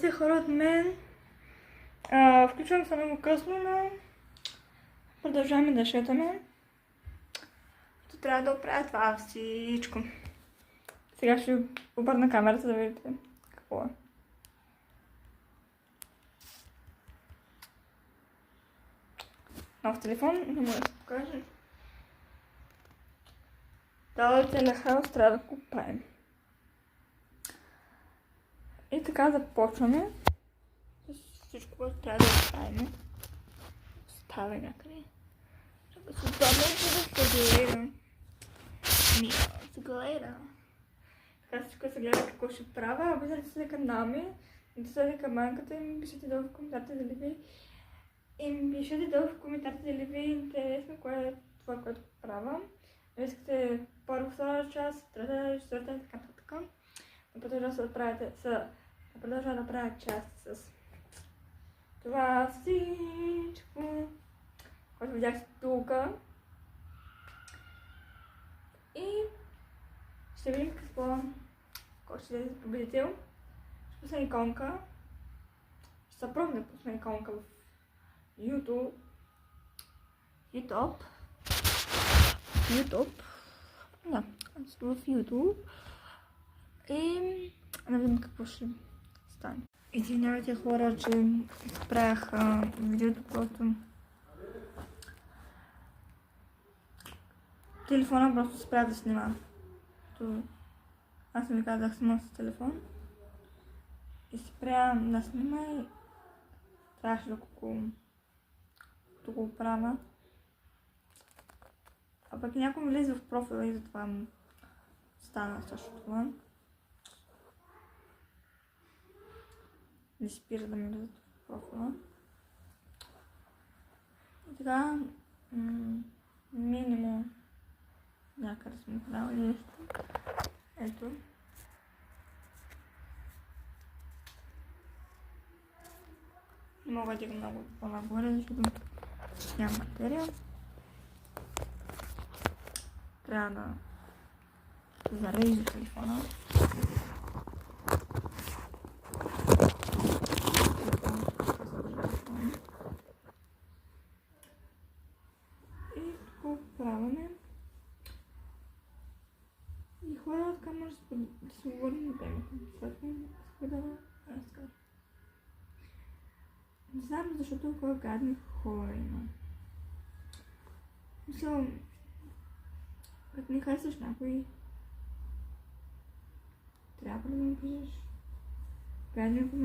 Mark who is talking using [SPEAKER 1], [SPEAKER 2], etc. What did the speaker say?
[SPEAKER 1] Здравейте, хора от мен. Включвам се много късно, но продължаваме да шетаме. Като трябва да оправя това всичко. Сега ще обърна камерата да видите какво е. Нов телефон, не мога да се покажа. Този телехаус трябва да купаем. И така започваме с всичко, което трябва да оставим. Остава някъде. Чакай се удобно, за да се гледа. Се гледа. Така всичко се гледа какво ще правя. Обичате се дека нами, да се дека манката и ми пишете долу в коментарите дали ви. И ми пишете долу в коментарите дали ви е интересно кое е това, което правя. Искате първо, втора част, трета, четвърта и така нататък. Продължа да правя част с това всичко, което видяхте тук. И ще видим какво ще да победител. Ще пусна иконка. Ще се пробвам да пусна иконка в YouTube. Да, в YouTube. И да видим какво ще стане. Извинявайте, хора, че правях видеото, просто телефона просто спря да снима. Аз ми казах да снимам с телефон и спря да снима и трябваше да го правя. А пък някой ми влезе в профила и затова стана също това. Не спира да ми влезе в профила. И така, минимум някъде сме правили нещо. Ето. Не мога да дига много по-нагоре, защото няма материя. Трябва да зарежда телефона. И тук правяме. И хора, така може да се говорим на темата. Което иска да разкажа. Не знам защо толкова гадни хора има. Мисля, като не харесваш някой, трябва да ми пишеш гадни